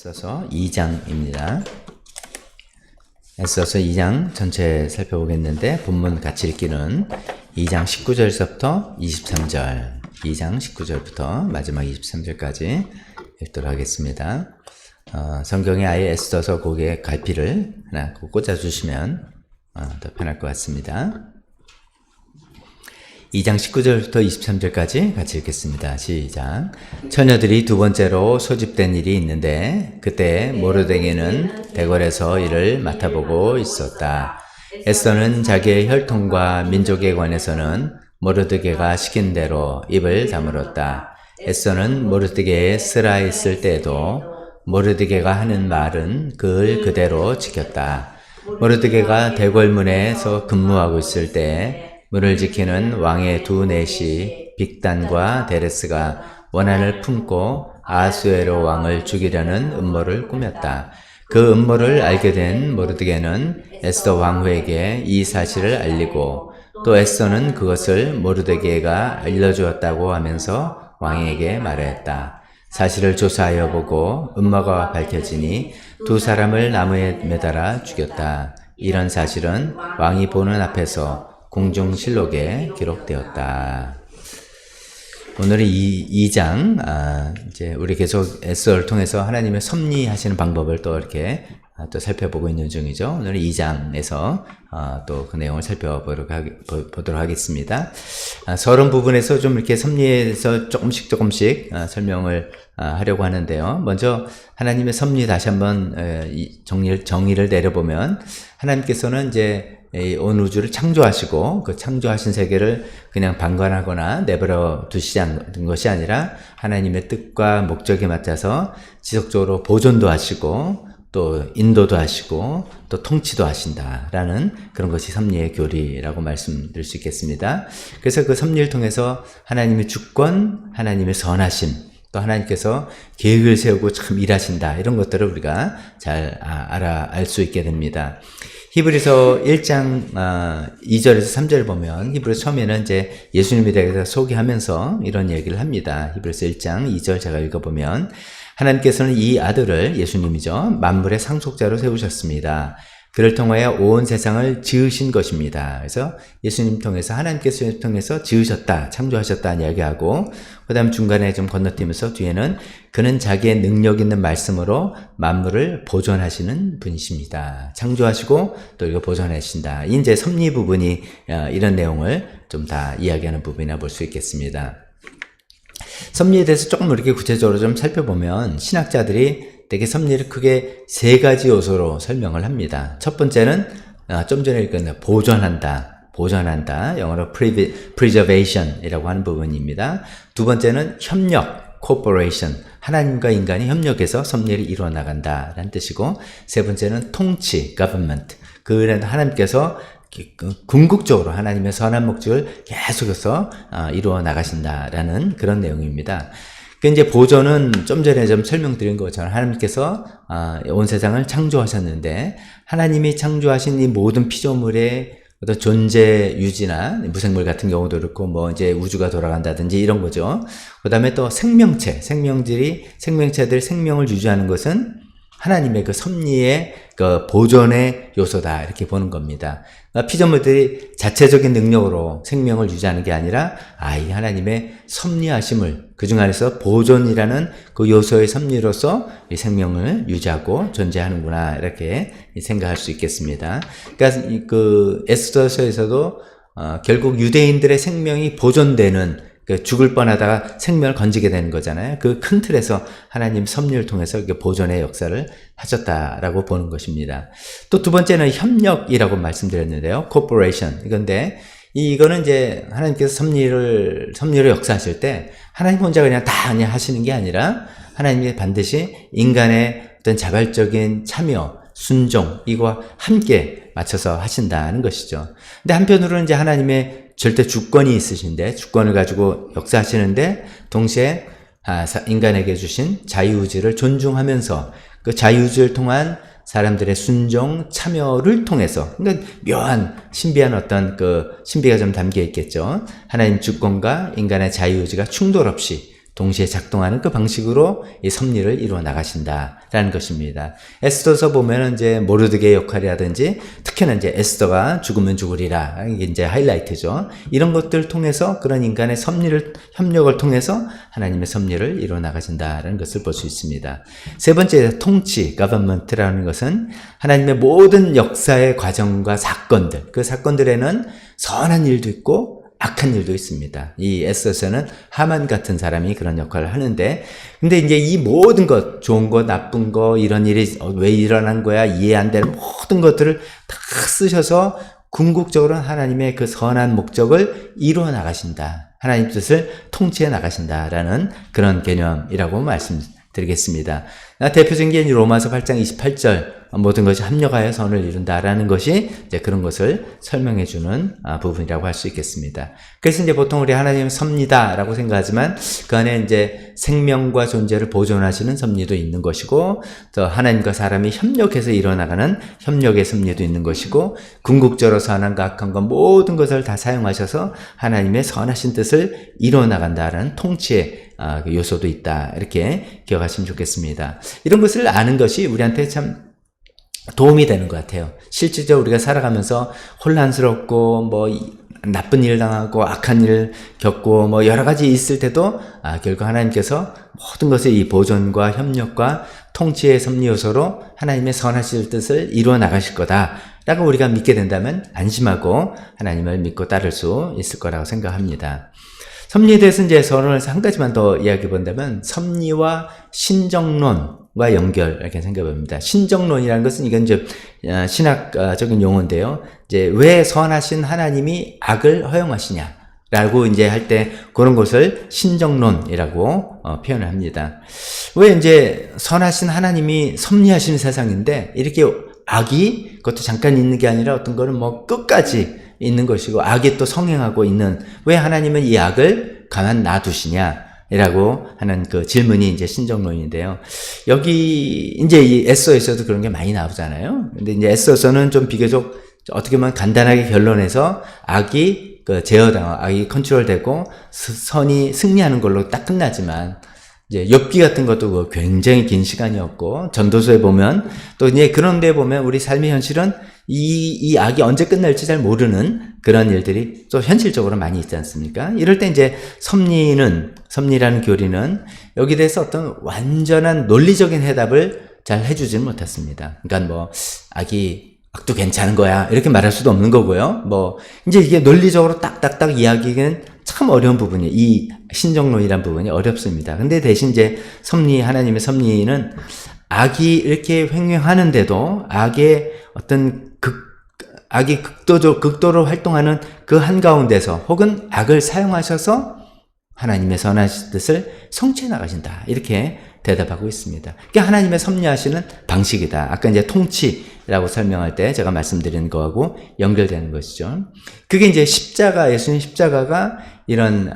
에스더서 2장입니다. 에스더서 2장 전체 살펴보겠는데 본문 같이 읽기는 2장 19절서부터 23절 2장 19절부터 마지막 23절까지 읽도록 하겠습니다. 성경에 아예 에스더서 거기에 갈피를 하나 꽂아주시면 더 편할 것 같습니다. 2장 19절부터 23절까지 같이 읽겠습니다. 시작. 처녀들이 두 번째로 소집된 일이 있는데 그때 모르드게는 대궐에서 이를 맡아보고 있었다. 에스더는 자기의 혈통과 민족에 관해서는 모르드게가 시킨 대로 입을 다물었다. 에스더는 모르드게에 쓰라 있을 때에도 모르드게가 하는 말은 그을 그대로 지켰다. 모르드게가 대궐문에서 근무하고 있을 때 문을 지키는 왕의 두 내시 빅단과 데레스가 원한을 품고 아수에로 왕을 죽이려는 음모를 꾸몄다. 그 음모를 알게 된 모르드게는 에스더 왕후에게 이 사실을 알리고 또 에스더는 그것을 모르드게가 알려주었다고 하면서 왕에게 말했다. 사실을 조사하여 보고 음모가 밝혀지니 두 사람을 나무에 매달아 죽였다. 이런 사실은 왕이 보는 앞에서 공중실록에 기록되었다. 오늘은 2장, 이제 우리 계속 에스더를 통해서 하나님의 섭리하시는 방법을 또 이렇게 또 살펴보고 있는 중이죠. 오늘은 2장에서 또 그 내용을 살펴보도록 하겠습니다. 서론 부분에서 좀 이렇게 섭리에서 조금씩 설명을 하려고 하는데요. 먼저 하나님의 섭리 다시 한번 정의를 내려보면 하나님께서는 이제 온 우주를 창조하시고 그 창조하신 세계를 그냥 방관하거나 내버려 두시지 않는 것이 아니라 하나님의 뜻과 목적에 맞춰서 지속적으로 보존도 하시고 또 인도도 하시고 또 통치도 하신다라는 그런 것이 섭리의 교리라고 말씀드릴 수 있겠습니다. 그래서 그 섭리를 통해서 하나님의 주권, 하나님의 선하심, 또 하나님께서 계획을 세우고 참 일하신다, 이런 것들을 우리가 잘 알 수 있게 됩니다. 히브리서 1장 2절에서 3절을 보면 히브리 처음에는 이제 예수님에 대해서 소개하면서 이런 얘기를 합니다. 히브리서 1장 2절 제가 읽어보면 하나님께서는 이 아들을, 예수님이죠, 만물의 상속자로 세우셨습니다. 그를 통하여 온 세상을 지으신 것입니다. 그래서 예수님 통해서, 하나님께서 통해서 지으셨다, 창조하셨다는 이야기하고, 그 다음 중간에 좀 건너뛰면서 뒤에는 그는 자기의 능력 있는 말씀으로 만물을 보존하시는 분이십니다. 창조하시고 또 이거 보존하신다. 이제 섭리 부분이 이런 내용을 좀 다 이야기하는 부분이라 볼 수 있겠습니다. 섭리에 대해서 조금 이렇게 구체적으로 좀 살펴보면 신학자들이 되게 섭리를 크게 세 가지 요소로 설명을 합니다. 첫 번째는 좀 전에 읽었는데 보존한다. 영어로 preservation이라고 하는 부분입니다. 두 번째는 협력, cooperation. 하나님과 인간이 협력해서 섭리를 이루어 나간다라는 뜻이고, 세 번째는 통치, government. 그래도 하나님께서 궁극적으로 하나님의 선한 목적을 계속해서 이루어 나가신다라는 그런 내용입니다. 그 이제 보존은 좀 전에 좀 설명드린 것처럼 하나님께서 온 세상을 창조하셨는데, 하나님이 창조하신 이 모든 피조물의 어떤 존재 유지나 무생물 같은 경우도 그렇고 뭐 이제 우주가 돌아간다든지 이런 거죠. 그 다음에 또 생명체들이 생명을 유지하는 것은 하나님의 그 섭리의 그 보존의 요소다, 이렇게 보는 겁니다. 피조물들이 자체적인 능력으로 생명을 유지하는 게 아니라 이 하나님의 섭리하심을, 그중 안에서 보존이라는 그 요소의 섭리로서 이 생명을 유지하고 존재하는구나, 이렇게 생각할 수 있겠습니다. 그러니까 그 에스더서에서도 결국 유대인들의 생명이 보존되는, 죽을 뻔하다가 생명을 건지게 되는 거잖아요. 그 큰 틀에서 하나님 섭리를 통해서 보존의 역사를 하셨다라고 보는 것입니다. 또 두 번째는 협력이라고 말씀드렸는데요. cooperation. 이거는 이제 하나님께서 섭리를 역사하실 때 하나님 혼자 그냥 하시는 게 아니라 하나님이 반드시 인간의 어떤 자발적인 참여, 순종, 이거와 함께 맞춰서 하신다는 것이죠. 근데 한편으로는 이제 하나님의 절대 주권이 있으신데, 주권을 가지고 역사하시는데 동시에 인간에게 주신 자유의지를 존중하면서 그 자유의지를 통한 사람들의 순종, 참여를 통해서, 그러니까 묘한 신비한 어떤 그 신비가 좀 담겨 있겠죠. 하나님 주권과 인간의 자유의지가 충돌 없이 동시에 작동하는 그 방식으로 이 섭리를 이루어 나가신다라는 것입니다. 에스더서 보면은 이제 모르드게의 역할이라든지 특히나 이제 에스더가 죽으면 죽으리라 이게 이제 하이라이트죠. 이런 것들을 통해서 그런 인간의 협력을 통해서 하나님의 섭리를 이루어 나가신다라는 것을 볼 수 있습니다. 세 번째 통치, government라는 것은 하나님의 모든 역사의 과정과 사건들, 그 사건들에는 선한 일도 있고 악한 일도 있습니다. 이 에스더서는 하만 같은 사람이 그런 역할을 하는데, 근데 이제 이 모든 것, 좋은 것, 나쁜 것, 이런 일이 왜 일어난 거야, 이해 안 되는 모든 것들을 다 쓰셔서 궁극적으로 하나님의 그 선한 목적을 이루어 나가신다. 하나님 뜻을 통치해 나가신다라는 그런 개념이라고 말씀드리겠습니다. 대표적인 게 로마서 8장 28절, 모든 것이 합력하여 선을 이룬다라는 것이 이제 그런 것을 설명해 주는 부분이라고 할 수 있겠습니다. 그래서 이제 보통 우리 하나님은 섭리다라고 생각하지만 그 안에 이제 생명과 존재를 보존하시는 섭리도 있는 것이고, 또 하나님과 사람이 협력해서 일어나가는 협력의 섭리도 있는 것이고, 궁극적으로 선한과 악한 것 모든 것을 다 사용하셔서 하나님의 선하신 뜻을 이루어 나간다라는 통치의 요소도 있다. 이렇게 기억하시면 좋겠습니다. 이런 것을 아는 것이 우리한테 참 도움이 되는 것 같아요. 실질적으로 우리가 살아가면서 혼란스럽고 나쁜 일 당하고 악한 일 겪고 여러 가지 있을 때도 결국 하나님께서 모든 것을 이 보존과 협력과 통치의 섭리 요소로 하나님의 선하실 뜻을 이루어 나가실 거다라고 우리가 믿게 된다면 안심하고 하나님을 믿고 따를 수 있을 거라고 생각합니다. 섭리에 대해서 이제 서론을 한 가지만 더 이야기해 본다면 섭리와 신정론과 연결 이렇게 생각해 봅니다. 신정론이라는 것은 이건 이제 신학적인 용어인데요. 이제 왜 선하신 하나님이 악을 허용하시냐라고 이제 할 때 그런 것을 신정론이라고 표현을 합니다. 왜 이제 선하신 하나님이 섭리하시는 세상인데 이렇게 악이 그것도 잠깐 있는 게 아니라 어떤 거는 끝까지 있는 것이고 악이 또 성행하고 있는, 왜 하나님은 이 악을 가만 놔두시냐라고 하는 그 질문이 이제 신정론인데요. 여기 이제 이 에스더에서도 그런 게 많이 나오잖아요. 근데 이제 에스더서는 좀 비교적 어떻게 보면 간단하게 결론해서 악이 제어당하고 악이 컨트롤되고 선이 승리하는 걸로 딱 끝나지만, 이제 욥기 같은 것도 굉장히 긴 시간이었고, 전도서에 보면 또 이제 그런 데 보면 우리 삶의 현실은 이 악이 언제 끝날지 잘 모르는 그런 일들이 또 현실적으로 많이 있지 않습니까? 이럴 때 이제 섭리라는 교리는 여기에 대해서 어떤 완전한 논리적인 해답을 잘 해주지는 못했습니다. 그러니까 악도 괜찮은 거야 이렇게 말할 수도 없는 거고요. 이제 이게 논리적으로 딱딱딱 이야기하기는 참 어려운 부분이에요. 이 신정론이란 부분이 어렵습니다. 근데 대신 이제 하나님의 섭리는 악이 이렇게 횡행하는데도 악의 어떤 악이 극도로 활동하는 그 한가운데서 혹은 악을 사용하셔서 하나님의 선하신 뜻을 성취해 나가신다. 이렇게 대답하고 있습니다. 그게 하나님의 섭리하시는 방식이다. 아까 이제 통치라고 설명할 때 제가 말씀드린 거하고 연결되는 것이죠. 그게 이제 예수님 십자가가 이런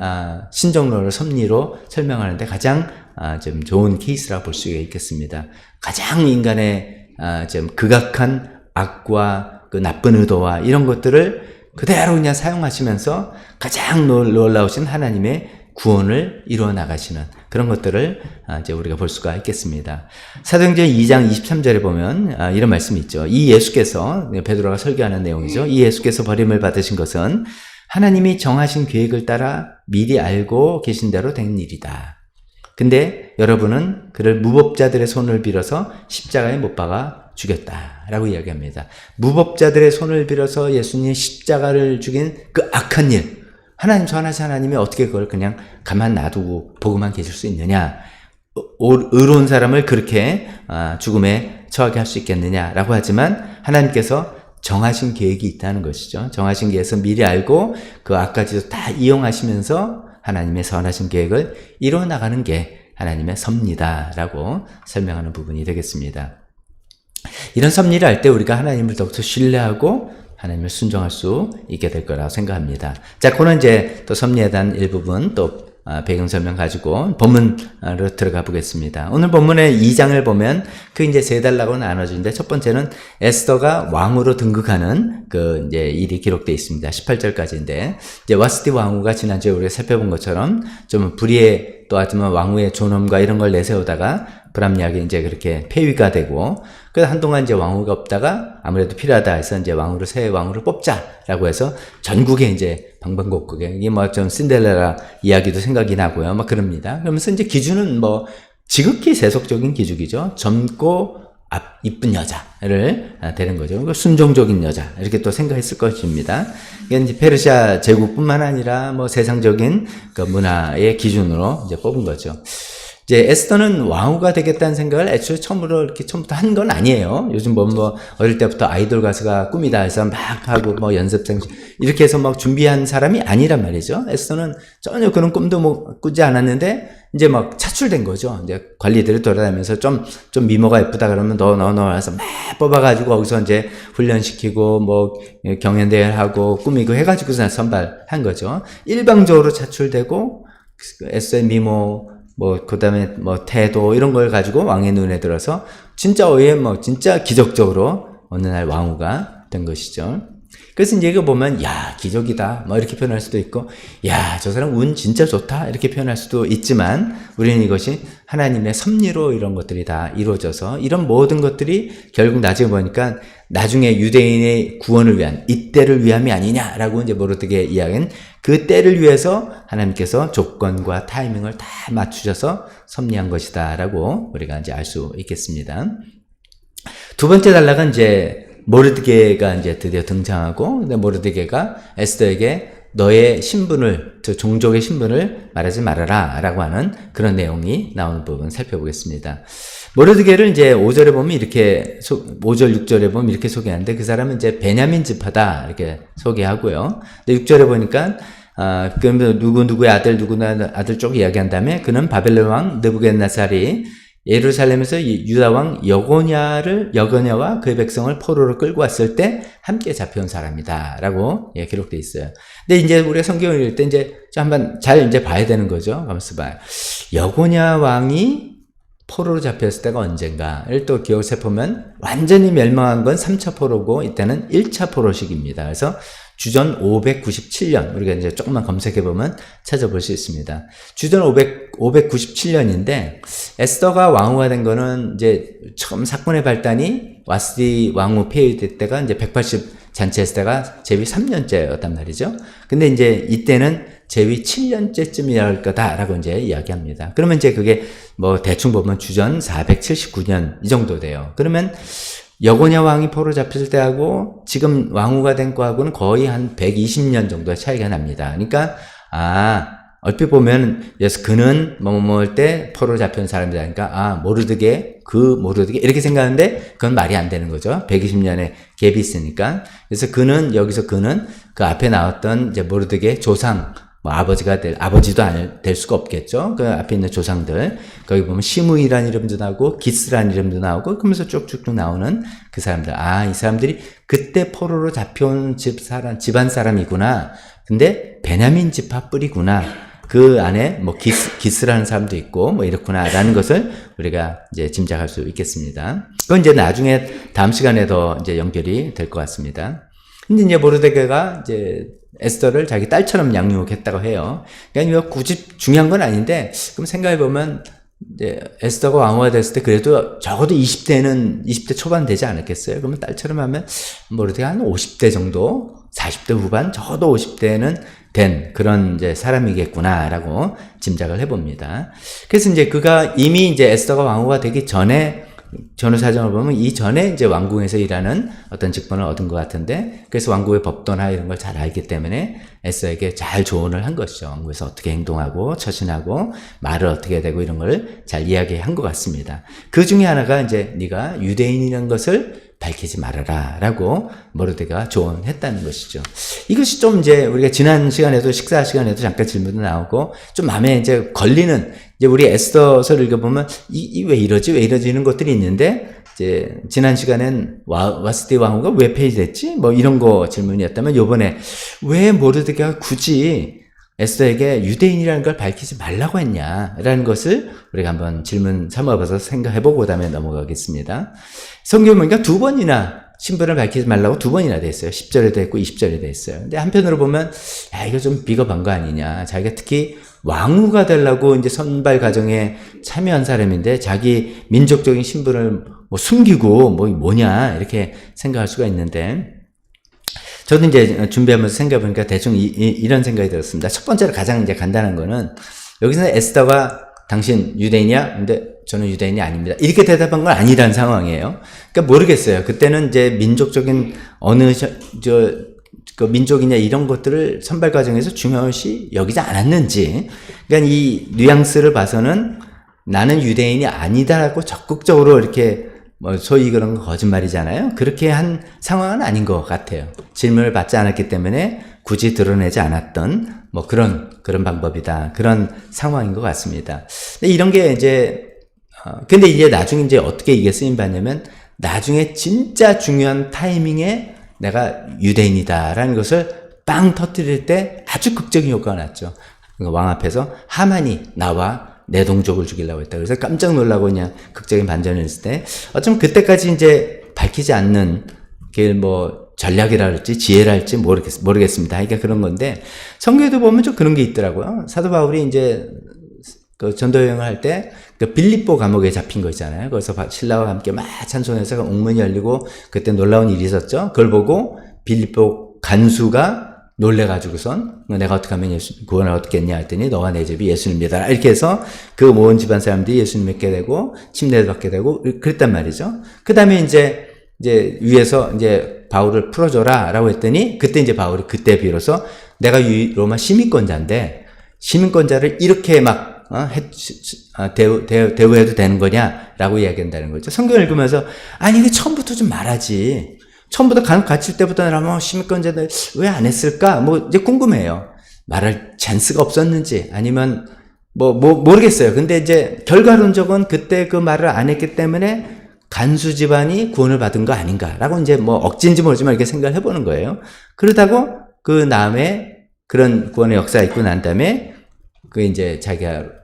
신정론을 섭리로 설명하는데 가장 좀 좋은 케이스라고 볼 수 있겠습니다. 가장 인간의 좀 극악한 악과 그 나쁜 의도와 이런 것들을 그대로 그냥 사용하시면서 가장 놀라우신 하나님의 구원을 이루어 나가시는 그런 것들을 이제 우리가 볼 수가 있겠습니다. 사도행전 2장 23절에 보면 이런 말씀이 있죠. 이 예수께서, 베드로가 설교하는 내용이죠. 이 예수께서 버림을 받으신 것은 하나님이 정하신 계획을 따라 미리 알고 계신 대로 된 일이다. 근데 여러분은 그를 무법자들의 손을 빌어서 십자가에 못 박아 죽였다라고 이야기합니다. 무법자들의 손을 빌어서 예수님이 십자가를 죽인 그 악한 일, 하나님 선하신 하나님이 어떻게 그걸 그냥 가만 놔두고 보고만 계실 수 있느냐, 의로운 사람을 그렇게 죽음에 처하게 할 수 있겠느냐라고 하지만 하나님께서 정하신 계획이 있다는 것이죠. 정하신 계획에서 미리 알고 그 악까지도 다 이용하시면서 하나님의 선하신 계획을 이루어 나가는 게 하나님의 섭리다라고 설명하는 부분이 되겠습니다. 이런 섭리를 할 때 우리가 하나님을 더욱더 신뢰하고 하나님을 순종할 수 있게 될 거라고 생각합니다. 자, 그는 이제 또 섭리에 대한 일부분 또 배경 설명 가지고 본문으로 들어가 보겠습니다. 오늘 본문의 2장을 보면 그 이제 세 달라고 나눠지는데 첫 번째는 에스더가 왕으로 등극하는 그 이제 일이 기록되어 있습니다. 18절까지인데 이제 와스티 왕후가 지난주에 우리가 살펴본 것처럼 좀 불의에 또 하지만 왕후의 존엄과 이런 걸 내세우다가 불합리하게 이제 그렇게 폐위가 되고, 그래서 한동안 이제 왕후가 없다가 아무래도 필요하다 해서 이제 새 왕후를 뽑자라고 해서 전국에 이제 방방곡곡에, 이게 뭐 좀 신데렐라 이야기도 생각이 나고요. 막 그럽니다. 그러면서 이제 기준은 뭐 지극히 세속적인 기준이죠. 젊고 이쁜 여자를 되는 거죠. 순종적인 여자, 이렇게 또 생각했을 것입니다. 이게 이제 페르시아 제국뿐만 아니라 뭐 세상적인 그 문화의 기준으로 이제 뽑은 거죠. 이제 에스더는 왕후가 되겠다는 생각을 애초에 처음부터 한 건 아니에요. 요즘 뭐 어릴 때부터 아이돌 가수가 꿈이다 해서 막 하고 뭐 연습생 이렇게 해서 막 준비한 사람이 아니란 말이죠. 에스더는 전혀 그런 꿈도 뭐 꾸지 않았는데 이제 막 차출된 거죠. 이제 관리들이 돌아다니면서 좀 미모가 예쁘다 그러면 너 해서 막 뽑아가지고 거기서 이제 훈련시키고 뭐 경연대회를 하고 꾸미고 해가지고 선발한 거죠. 일방적으로 차출되고 에스더의 미모 그 다음에 태도, 이런 걸 가지고 왕의 눈에 들어서 진짜 진짜 기적적으로 어느 날 왕후가 된 것이죠. 그래서 이제 이거 보면, 야, 기적이다. 이렇게 표현할 수도 있고, 야, 저 사람 운 진짜 좋다. 이렇게 표현할 수도 있지만, 우리는 이것이 하나님의 섭리로 이런 것들이 다 이루어져서, 이런 모든 것들이 결국 나중에 보니까, 나중에 유대인의 구원을 위한, 이때를 위함이 아니냐라고 이제 모르드게 이야기는 그 때를 위해서 하나님께서 조건과 타이밍을 다 맞추셔서 섭리한 것이다라고 우리가 이제 알 수 있겠습니다. 두 번째 단락은 이제 모르드게가 이제 드디어 등장하고, 근데 모르드게가 에스더에게 너의 신분을, 저 종족의 신분을 말하지 말아라 라고 하는 그런 내용이 나오는 부분 살펴보겠습니다. 모르드게를 이제 5절에 보면 이렇게, 5절, 6절에 보면 이렇게 소개하는데 그 사람은 이제 베냐민 지파다 이렇게 소개하고요. 근데 6절에 보니까 그러면 누구의 아들, 누구나 아들 쪽 이야기한 다음에 그는 바벨론 왕 느부갓네살이 예루살렘에서 유다 왕 여고냐와 그의 백성을 포로로 끌고 왔을 때 함께 잡혀온 사람이다 라고 기록되어 있어요. 근데 이제 우리가 성경을 읽을 때 이제 한번 잘 이제 봐야 되는 거죠. 가만있어 봐요. 여고냐 왕이 포로로 잡혔을 때가 언젠가를 또 기억을 해보면 완전히 멸망한 건 3차 포로고 이때는 1차 포로 시기입니다. 그래서 주전 597년, 우리가 이제 조금만 검색해보면 찾아볼 수 있습니다. 주전 597년인데, 에스더가 왕후가 된 거는 이제 처음 사건의 발단이 와스디 왕후 폐위될 때가 이제 180 잔치했을 때가 제위 3년째였단 말이죠. 근데 이제 이때는 제위 7년째쯤이랄 거다라고 이제 이야기합니다. 그러면 이제 그게 뭐 대충 보면 주전 479년 이 정도 돼요. 그러면 여고냐 왕이 포로 잡혔을 때하고 지금 왕후가 된 거하고는 거의 한 120년 정도의 차이가 납니다. 그러니까 얼핏 보면 그래서 그는 뭐뭐할 때 포로 잡힌 사람이다. 그러니까 모르드게 이렇게 생각하는데 그건 말이 안 되는 거죠. 120년의 갭이 있으니까. 그래서 여기서 그는 그 앞에 나왔던 이제 모르드게 조상, 아버지도 될 수가 없겠죠. 그 앞에 있는 조상들. 거기 보면 시므이라는 이름도 나오고, 기스라는 이름도 나오고, 그러면서 쭉쭉 나오는 그 사람들. 이 사람들이 그때 포로로 잡혀온 집안 사람이구나. 근데 베냐민 지파 뿌리구나. 그 안에 기스라는 사람도 있고, 이렇구나라는 것을 우리가 이제 짐작할 수 있겠습니다. 그건 이제 나중에 다음 시간에 더 이제 연결이 될 것 같습니다. 근데 이제 모르드게가 이제 에스더를 자기 딸처럼 양육했다고 해요. 그러니까 이거 굳이 중요한 건 아닌데, 그럼 생각해보면, 이제 에스더가 왕후가 됐을 때 그래도 적어도 20대 초반 되지 않았겠어요? 그러면 딸처럼 하면 모르드게가 한 50대 정도, 40대 후반, 적어도 50대는 된 그런 이제 사람이겠구나라고 짐작을 해봅니다. 그래서 이제 그가 이미 이제 에스더가 왕후가 되기 전에 전후사정을 보면 이전에 이제 왕궁에서 일하는 어떤 직분을 얻은 것 같은데, 그래서 왕궁의 법도나 이런 걸 잘 알기 때문에 에스더에게 잘 조언을 한 것이죠. 왕궁에서 어떻게 행동하고 처신하고 말을 어떻게 해야 되고 이런 걸 잘 이야기한 것 같습니다. 그 중에 하나가 이제 네가 유대인이라는 것을 밝히지 말아라 라고 모르드게가 조언했다는 것이죠. 이것이 좀 이제 우리가 지난 시간에도 식사 시간에도 잠깐 질문도 나오고 좀 마음에 이제 걸리는, 이제 우리 에스더서를 읽어보면 왜 이러지 이런 것들이 있는데, 이제 지난 시간엔 와스디 왕후가 왜 폐위됐지? 이런 거 질문이었다면, 요번에 왜 모르드게가 굳이 에스더에게 유대인이라는 걸 밝히지 말라고 했냐라는 것을 우리가 한번 질문 삼아봐서 생각해보고 그다음에 넘어가겠습니다. 성경 보니까 두 번이나 신분을 밝히지 말라고 두 번이나 돼 있어요. 10절에도 있고 20절에도 있어요. 근데 한편으로 보면 야 이거 좀 비겁한 거 아니냐. 자기가 특히 왕후가 되려고 이제 선발 과정에 참여한 사람인데 자기 민족적인 신분을 뭐 숨기고 뭐냐 이렇게 생각할 수가 있는데 저도 이제 준비하면서 생각해보니까 대충 이런 생각이 들었습니다. 첫 번째로 가장 이제 간단한 거는 여기서 에스더가 당신 유대인이야? 근데 저는 유대인이 아닙니다. 이렇게 대답한 건 아니라는 상황이에요. 그러니까 모르겠어요. 그때는 이제 민족적인 어느 그 민족이냐 이런 것들을 선발 과정에서 중요시 여기지 않았는지. 그러니까 이 뉘앙스를 봐서는 나는 유대인이 아니다라고 적극적으로 이렇게 뭐 소위 그런 거 거짓말이잖아요. 그렇게 한 상황은 아닌 것 같아요. 질문을 받지 않았기 때문에 굳이 드러내지 않았던 뭐 그런 방법이다. 그런 상황인 것 같습니다. 근데 이런 게 이제 근데 이제 나중에 이제 어떻게 이게 쓰임 받냐면 나중에 진짜 중요한 타이밍에 내가 유대인이다라는 것을 빵 터뜨릴 때 아주 극적인 효과가 났죠. 왕 앞에서 하만이 나와 내 동족을 죽이려고 했다. 그래서 깜짝 놀라고 그냥 극적인 반전을 했을 때, 어쩌면 그때까지 이제 밝히지 않는, 게 뭐, 전략이랄지 지혜랄지 모르겠습니다. 그러니까 그런 건데, 성경에도 보면 좀 그런 게 있더라고요. 사도 바울이 이제, 그 전도 여행을 할 때, 그 빌립보 감옥에 잡힌 거 있잖아요. 거기서 신라와 함께 막 찬송해서 옥문이 열리고, 그때 놀라운 일이 있었죠. 그걸 보고, 빌립보 간수가 놀래가지고선 내가 어떻게 하면 구원을 얻겠냐 했더니 너와 내 집이 예수님 믿어라 이렇게 해서 그 모든 집안 사람들이 예수님 믿게 되고 침례를 받게 되고 그랬단 말이죠. 그 다음에 이제 위에서 이제 바울을 풀어줘라라고 했더니 그때 이제 바울이 그때 비로소 내가 로마 시민권자인데 시민권자를 이렇게 막 대우해도 되는 거냐라고 이야기한다는 거죠. 성경 읽으면서 아니 이거 처음부터 좀 말하지. 처음부터 갇힐 때부터 나면 시민권자들 왜 안 했을까? 뭐 이제 궁금해요. 말할 찬스가 없었는지 아니면 모르겠어요. 근데 이제 결과론적은 그때 그 말을 안 했기 때문에 간수 집안이 구원을 받은 거 아닌가라고 이제 뭐 억지인지 모르지만 이렇게 생각을 해보는 거예요. 그러다고 그 다음에 그런 구원의 역사가 있고 난 다음에 그 이제 자기가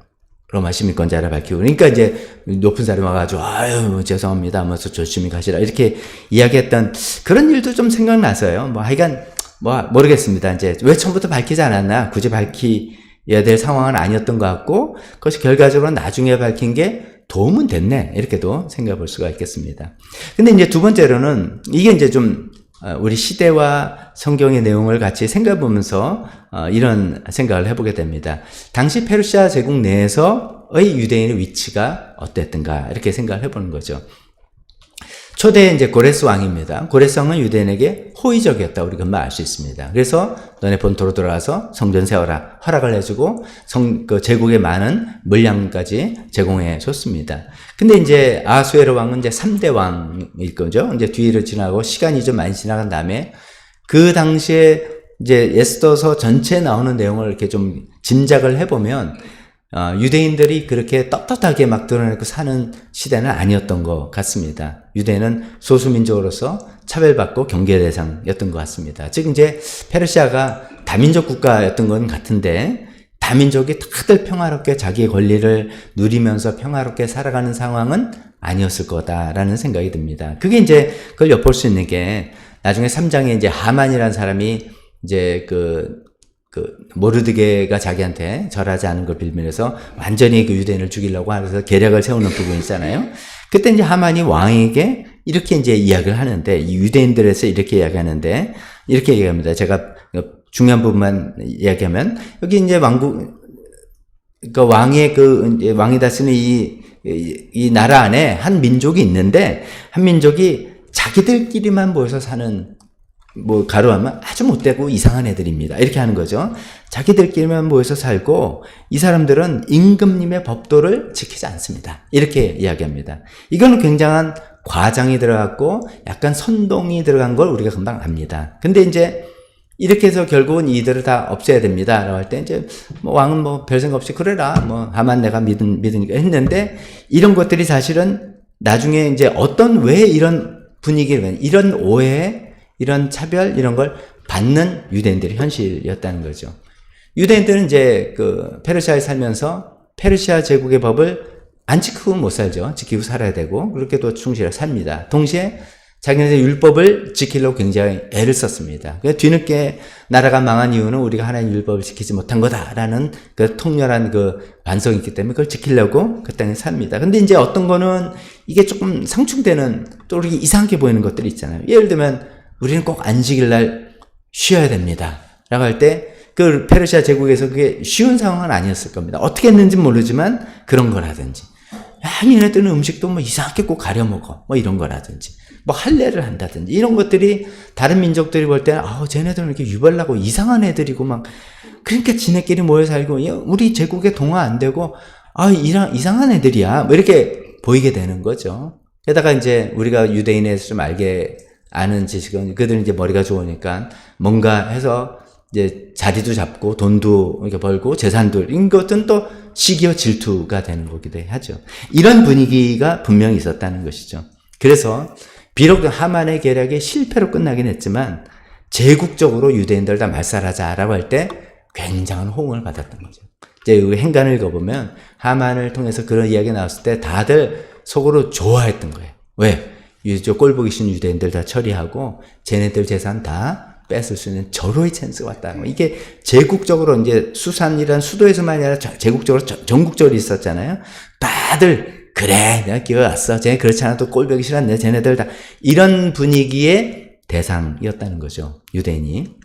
로마 시민권자를 밝히고 그러니까 이제 높은 사람이 와가지고 아유 죄송합니다 하면서 조심히 가시라 이렇게 이야기했던 그런 일도 좀 생각나서요. 뭐 하여간 뭐 모르겠습니다. 이제 왜 처음부터 밝히지 않았나 굳이 밝혀야 될 상황은 아니었던 것 같고 그것이 결과적으로 나중에 밝힌 게 도움은 됐네 이렇게도 생각해 볼 수가 있겠습니다. 근데 이제 두 번째로는 이게 이제 좀 우리 시대와 성경의 내용을 같이 생각해 보면서 이런 생각을 해보게 됩니다. 당시 페르시아 제국 내에서의 유대인의 위치가 어땠던가 이렇게 생각을 해보는 거죠. 초대 이제 고레스 왕입니다. 고레스 왕은 유대인에게 호의적이었다. 우리 금방 알 수 있습니다. 그래서 너네 본토로 돌아가서 성전 세워라 허락을 해주고 그 제국의 많은 물량까지 제공해 줬습니다. 근데 이제 아하수에로 왕은 이제 3대 왕일 거죠. 이제 뒤를 지나고 시간이 좀 많이 지나간 다음에 그 당시에 이제 에스더서 전체에 나오는 내용을 이렇게 좀 짐작을 해보면 유대인들이 그렇게 떳떳하게 막 드러내고 사는 시대는 아니었던 것 같습니다. 유대인은 소수민족으로서 차별받고 경계 대상이었던 것 같습니다. 즉 이제 페르시아가 다민족 국가였던 건 같은데 다민족이 다들 평화롭게 자기의 권리를 누리면서 평화롭게 살아가는 상황은 아니었을 거다라는 생각이 듭니다. 그게 이제 그걸 엿볼 수 있는 게 나중에 3장에 이제 하만이라는 사람이 이제 그 모르드게가 자기한테 절하지 않은 걸 빌면서 완전히 그 유대인을 죽이려고 하면서 계략을 세우는 부분이 있잖아요. 그때 이제 하만이 왕에게 이렇게 이제 이야기를 하는데, 이 유대인들에서 이렇게 이야기하는데, 이렇게 얘기합니다. 제가 중요한 부분만 이야기하면, 여기 이제 그러니까 왕이 다스리는 이 나라 안에 한 민족이 있는데, 한 민족이 자기들끼리만 모여서 사는 뭐 가로하면 아주 못되고 이상한 애들입니다. 이렇게 하는 거죠. 자기들끼리만 모여서 살고 이 사람들은 임금님의 법도를 지키지 않습니다. 이렇게 이야기합니다. 이건 굉장한 과장이 들어갔고 약간 선동이 들어간 걸 우리가 금방 압니다. 근데 이제 이렇게 해서 결국은 이들을 다 없애야 됩니다. 라고 할 때 이제 뭐 왕은 뭐 별 생각 없이 그래라. 뭐 하만 내가 믿으니까 했는데 이런 것들이 사실은 나중에 이제 왜 이런 분위기를 이런 오해 이런 차별 이런 걸 받는 유대인들의 현실이었다는 거죠. 유대인들은 이제 그 페르시아에 살면서 페르시아 제국의 법을 안 지키고 못 살죠. 지키고 살아야 되고 그렇게 또 충실하게 삽니다. 동시에 자기네들 율법을 지키려고 굉장히 애를 썼습니다. 뒤늦게 나라가 망한 이유는 우리가 하나님 율법을 지키지 못한 거다라는 그 통렬한 그 완성이 있기 때문에 그걸 지키려고 그 땅에 삽니다. 근데 이제 어떤 거는 이게 조금 상충되는 또 이렇게 이상하게 보이는 것들이 있잖아요. 예를 들면 우리는 꼭 안식일 날 쉬어야 됩니다. 라고 할 때 그 페르시아 제국에서 그게 쉬운 상황은 아니었을 겁니다. 어떻게 했는지는 모르지만 그런 거라든지 얘네들은 음식도 뭐 이상하게 꼭 가려 먹어. 뭐 이런 거라든지. 뭐 할례를 한다든지. 이런 것들이 다른 민족들이 볼 때는, 쟤네들은 이렇게 유별나고 이상한 애들이고 막, 그러니까 지네끼리 모여 살고, 우리 제국에 동화 안 되고, 이상한 애들이야. 뭐 이렇게 보이게 되는 거죠. 게다가 이제 우리가 유대인에서 좀 아는 지식은 그들은 이제 머리가 좋으니까 뭔가 해서 이제 자리도 잡고 돈도 이렇게 벌고 재산도 이런 것은 또 시기와 질투가 되는 거기도 하죠. 이런 분위기가 분명히 있었다는 것이죠. 그래서 비록 하만의 계략이 실패로 끝나긴 했지만 제국적으로 유대인들 다 말살하자라고 할 때 굉장한 호응을 받았던 거죠. 이제 행간을 읽어보면 하만을 통해서 그런 이야기가 나왔을 때 다들 속으로 좋아했던 거예요. 왜? 꼴보기 싫은 유대인들 다 처리하고 쟤네들 재산 다 뺏을 수 있는 절호의 찬스가 왔다. 이게 제국적으로 이제 수산이란 수도에서만이 아니라 제국적으로 전국적으로 있었잖아요. 다들 그래 내가 기회가 왔어. 쟤네 그렇지 않아도 꼴보기 싫었네. 쟤네들 다 이런 분위기의 대상이었다는 거죠. 유대인이.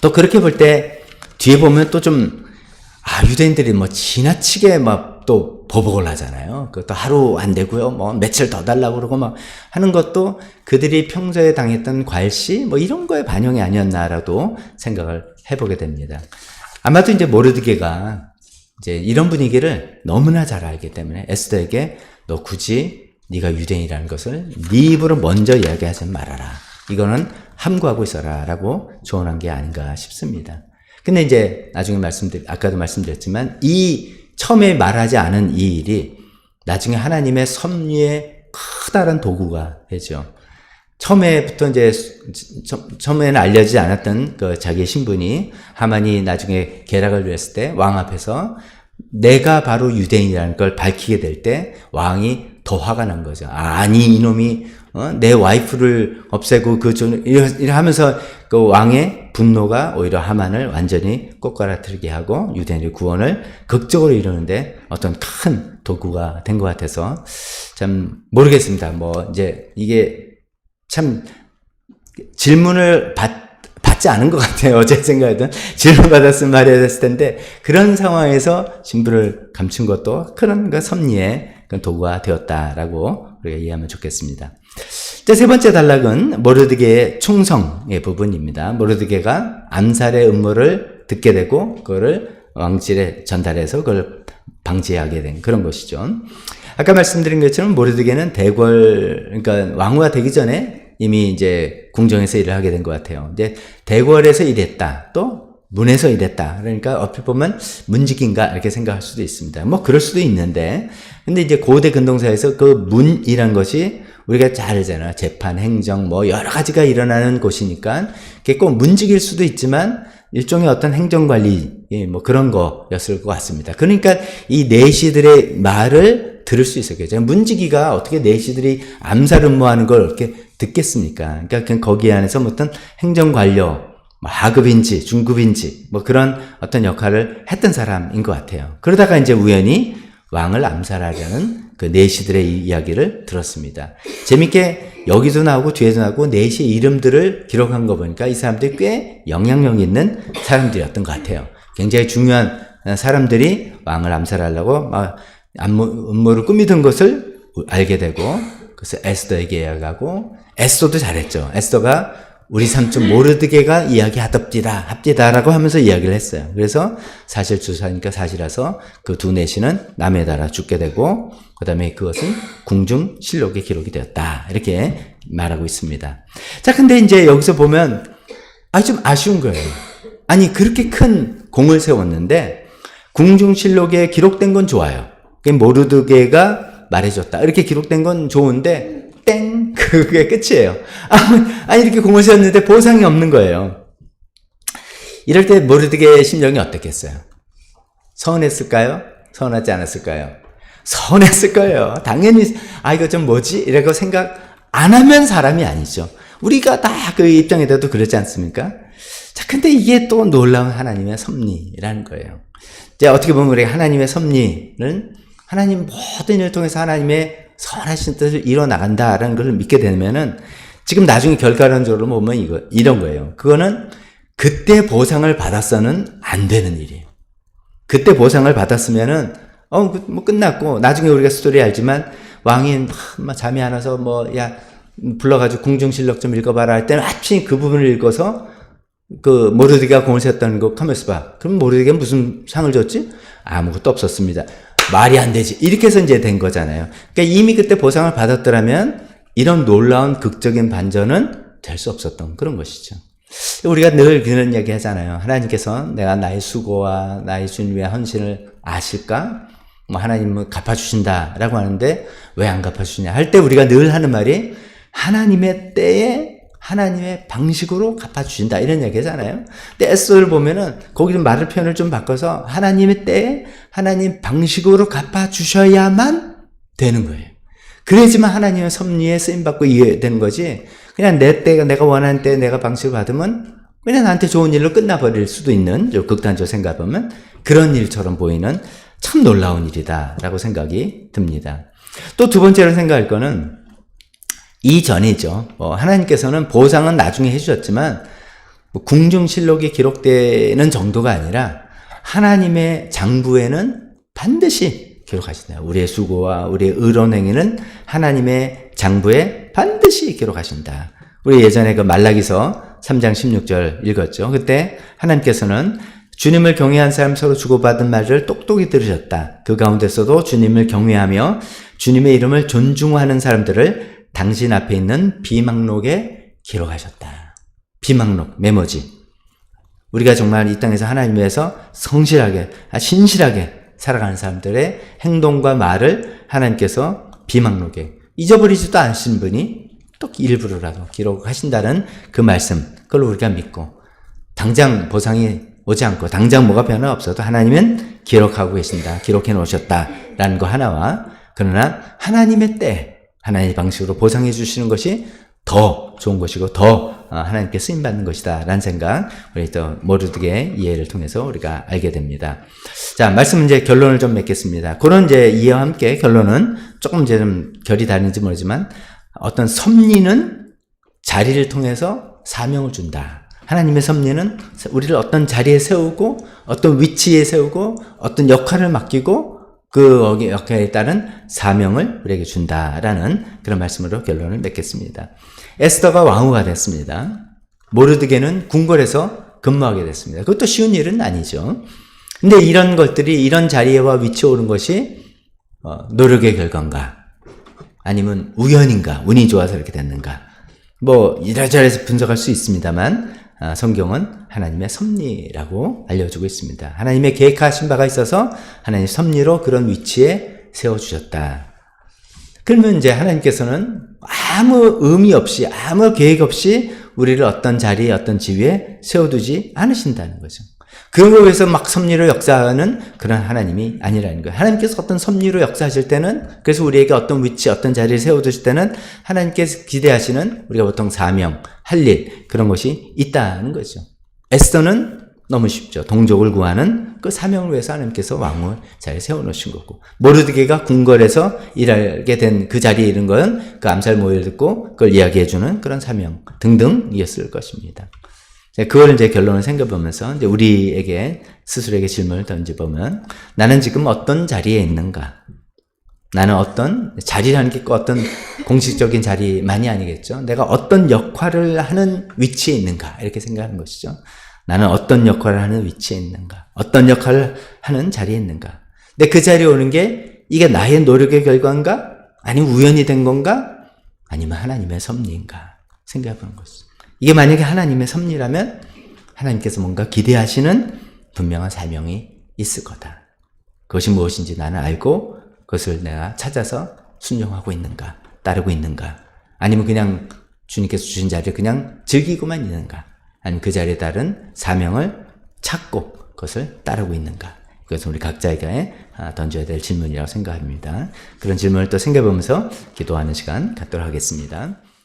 또 그렇게 볼 때 뒤에 보면 또 좀 유대인들이 뭐 지나치게 막 또 보복을 하잖아요. 그것도 하루 안 되고요. 뭐 며칠 더 달라고 그러고 막 하는 것도 그들이 평소에 당했던 괄시 뭐 이런 거에 반영이 아니었나라도 생각을 해보게 됩니다. 아마도 이제 모르드게가 이제 이런 분위기를 너무나 잘 알기 때문에 에스더에게 너 굳이 네가 유대인이라는 것을 네 입으로 먼저 이야기하지 말아라. 이거는 함구하고 있어라라고 조언한 게 아닌가 싶습니다. 근데 이제 나중에 아까도 말씀드렸지만 이 처음에 말하지 않은 이 일이 나중에 하나님의 섭리의 커다란 도구가 되죠. 처음에부터 이제 처음에는 알려지지 않았던 그 자기의 신분이 하만이 나중에 계략을 누렸을 때 왕 앞에서 내가 바로 유대인이라는 걸 밝히게 될 때 왕이 더 화가 난 거죠. 아니 이놈이 내 와이프를 없애고 이래 하면서 그 왕의 분노가 오히려 하만을 완전히 꼬꾸라뜨리게 하고 유대인의 구원을 극적으로 이루는데 어떤 큰 도구가 된 것 같아서 참 모르겠습니다. 뭐 이제 이게 참 질문을 받지 않은 것 같아요. 제 생각에는 질문 받았으면 말해야 됐을 텐데 그런 상황에서 신부를 감춘 것도 큰 그 섭리의 도구가 되었다라고 우리가 이해하면 좋겠습니다. 세 번째 단락은 모르드게의 충성의 부분입니다. 모르드게가 암살의 음모를 듣게 되고 그거를 왕실에 전달해서 그걸 방지하게 된 그런 것이죠. 아까 말씀드린 것처럼 모르드게는 그러니까 왕후가 되기 전에 이미 이제 궁정에서 일을 하게 된 것 같아요. 이제 대궐에서 일했다. 또 문에서 일했다. 그러니까 어플 보면 문직인가 이렇게 생각할 수도 있습니다. 뭐 그럴 수도 있는데 근데 이제 고대 근동사에서 그 문이란 것이 우리가 잘 알잖아요. 재판, 행정 뭐 여러 가지가 일어나는 곳이니까 그게 꼭 문직일 수도 있지만 일종의 어떤 행정관리 뭐 그런 거였을 것 같습니다. 그러니까 이 내시들의 말을 들을 수 있었겠죠. 문지기가 어떻게 내시들이 암살 음모하는 걸 이렇게 듣겠습니까? 그러니까 그냥 거기 안에서 어떤 행정관료 하급인지 중급인지 뭐 그런 어떤 역할을 했던 사람인 것 같아요. 그러다가 이제 우연히 왕을 암살하려는 그 내시들의 이야기를 들었습니다. 재밌게 여기도 나오고 뒤에도 나오고 내시의 이름들을 기록한 거 보니까 이 사람들이 꽤 영향력 있는 사람들이었던 것 같아요. 굉장히 중요한 사람들이 왕을 암살하려고 막 음모를 꾸미던 것을 알게 되고 그래서 에스더에게 이야기하고 에스더도 잘했죠. 에스더가 우리 삼촌 모르드게가 합디다라고 하면서 이야기를 했어요. 그래서 사실 주사니까 사실이라서 그 두 내시는 남에 따라 죽게 되고 그 다음에 그것은 궁중실록에 기록이 되었다. 이렇게 말하고 있습니다. 자, 근데 이제 여기서 보면 좀 아쉬운 거예요. 아니 그렇게 큰 공을 세웠는데 궁중실록에 기록된 건 좋아요. 모르드게가 말해줬다. 이렇게 기록된 건 좋은데 땡! 그게 끝이에요. 아니, 이렇게 공을 세웠는데 보상이 없는 거예요. 이럴 때 모르드게의 심정이 어떻겠어요? 서운했을까요? 서운하지 않았을까요? 서운했을 거예요. 당연히 이거 좀 뭐지? 이라고 생각 안 하면 사람이 아니죠. 우리가 다 그 입장에 대해도 그렇지 않습니까? 자, 근데 이게 또 놀라운 하나님의 섭리라는 거예요. 이제 어떻게 보면 우리가 하나님의 섭리는 하나님 모든 일을 통해서 하나님의 선하신 뜻을 이뤄나간다라는 것을 믿게 되면은 지금 나중에 결과론적으로 보면 이런 거예요. 그거는 그때 보상을 받았어는 안 되는 일이에요. 그때 보상을 받았으면은 뭐 끝났고 나중에 우리가 스토리 알지만 왕이 잠이 안 와서 불러가지고 궁중실록 좀 읽어봐라 할 때는 마침 그 부분을 읽어서 그 모르드게가 공을 세웠다는 거 가만있어 봐. 그럼 모르드게가 무슨 상을 줬지? 아무것도 없었습니다. 말이 안 되지. 이렇게 해서 이제 된 거잖아요. 그러니까 이미 그때 보상을 받았더라면 이런 놀라운 극적인 반전은 될 수 없었던 그런 것이죠. 우리가 늘 그런 이야기 하잖아요. 하나님께서 내가 나의 수고와 나의 주님의 헌신을 아실까? 하나님은 갚아주신다라고 하는데 왜 안 갚아주시냐 할 때 우리가 늘 하는 말이 하나님의 때에 하나님의 방식으로 갚아주신다 이런 얘기 하잖아요. 근데 에스더를 보면은 거기 말을 표현을 좀 바꿔서 하나님의 때에 하나님 방식으로 갚아주셔야만 되는 거예요. 그래야지만 하나님의 섭리에 쓰임받고 이해되는 거지 그냥 내 때가 내가 원하는 때에 내가 방식을 받으면 그냥 나한테 좋은 일로 끝나버릴 수도 있는 극단적으로 생각하면 그런 일처럼 보이는 참 놀라운 일이다라고 생각이 듭니다. 또 두 번째로 생각할 거는 이전이죠. 하나님께서는 보상은 나중에 해주셨지만 궁중실록이 기록되는 정도가 아니라 하나님의 장부에는 반드시 기록하신다. 우리의 수고와 우리의 의로운 행위는 하나님의 장부에 반드시 기록하신다. 우리 예전에 그 말라기서 3장 16절 읽었죠. 그때 하나님께서는 주님을 경외한 사람 서로 주고받은 말을 똑똑히 들으셨다. 그 가운데서도 주님을 경외하며 주님의 이름을 존중하는 사람들을 당신 앞에 있는 비망록에 기록하셨다. 비망록, 메모지. 우리가 정말 이 땅에서 하나님 위해서 성실하게, 신실하게 살아가는 사람들의 행동과 말을 하나님께서 비망록에 잊어버리지도 않으신 분이 또 일부러라도 기록하신다는 그 말씀, 그걸 우리가 믿고 당장 보상이 오지 않고 당장 뭐가 변화 없어도 하나님은 기록하고 계신다. 기록해 놓으셨다라는 거 하나와 그러나 하나님의 때 하나님의 방식으로 보상해 주시는 것이 더 좋은 것이고 더 하나님께 쓰임받는 것이다 라는 생각 우리 또 모르드게 이해를 통해서 우리가 알게 됩니다. 자, 말씀 이제 결론을 좀 맺겠습니다. 그런 이제 이해와 함께 결론은 조금 이제 좀 결이 다른지 모르지만 어떤 섭리는 자리를 통해서 사명을 준다. 하나님의 섭리는 우리를 어떤 자리에 세우고 어떤 위치에 세우고 어떤 역할을 맡기고 그 역할에 따른 사명을 우리에게 준다라는 그런 말씀으로 결론을 맺겠습니다. 에스더가 왕후가 됐습니다. 모르드게는 궁궐에서 근무하게 됐습니다. 그것도 쉬운 일은 아니죠. 근데 이런 것들이 이런 자리와 위치에 오른 것이 노력의 결과인가? 아니면 우연인가? 운이 좋아서 이렇게 됐는가? 이래저래서 분석할 수 있습니다만 성경은 하나님의 섭리라고 알려주고 있습니다. 하나님의 계획하신 바가 있어서 하나님의 섭리로 그런 위치에 세워주셨다. 그러면 이제 하나님께서는 아무 의미 없이 아무 계획 없이 우리를 어떤 자리에 어떤 지위에 세워두지 않으신다는 거죠. 그런 거에서 막 섭리로 역사하는 그런 하나님이 아니라는 거예요. 하나님께서 어떤 섭리로 역사하실 때는 그래서 우리에게 어떤 위치 어떤 자리에 세워두실 때는 하나님께서 기대하시는 우리가 보통 사명, 할 일 그런 것이 있다는 거죠. 에스더는 너무 쉽죠. 동족을 구하는 그 사명을 위해서 하나님께서 왕을 자리에 세워놓으신 거고 모르드게가 궁궐에서 일하게 된 그 자리에 이른 건 그 암살 모의를 듣고 그걸 이야기해주는 그런 사명 등등이었을 것입니다. 그걸 이제 결론을 생각해보면서 이제 우리에게 스스로에게 질문을 던져보면 나는 지금 어떤 자리에 있는가? 나는 어떤 자리라는 게 어떤 공식적인 자리만이 아니겠죠. 내가 어떤 역할을 하는 위치에 있는가? 이렇게 생각하는 것이죠. 나는 어떤 역할을 하는 위치에 있는가? 어떤 역할을 하는 자리에 있는가? 근데 그 자리에 오는 게 이게 나의 노력의 결과인가? 아니면 우연이 된 건가? 아니면 하나님의 섭리인가? 생각해보는 것이죠. 이게 만약에 하나님의 섭리라면 하나님께서 뭔가 기대하시는 분명한 사명이 있을 거다. 그것이 무엇인지 나는 알고 그것을 내가 찾아서 순종하고 있는가, 따르고 있는가, 아니면 그냥 주님께서 주신 자리를 그냥 즐기고만 있는가, 아니면 그 자리에 따른 사명을 찾고 그것을 따르고 있는가? 이것은 우리 각자에게 던져야 될 질문이라고 생각합니다. 그런 질문을 또 생각해보면서 기도하는 시간 갖도록 하겠습니다.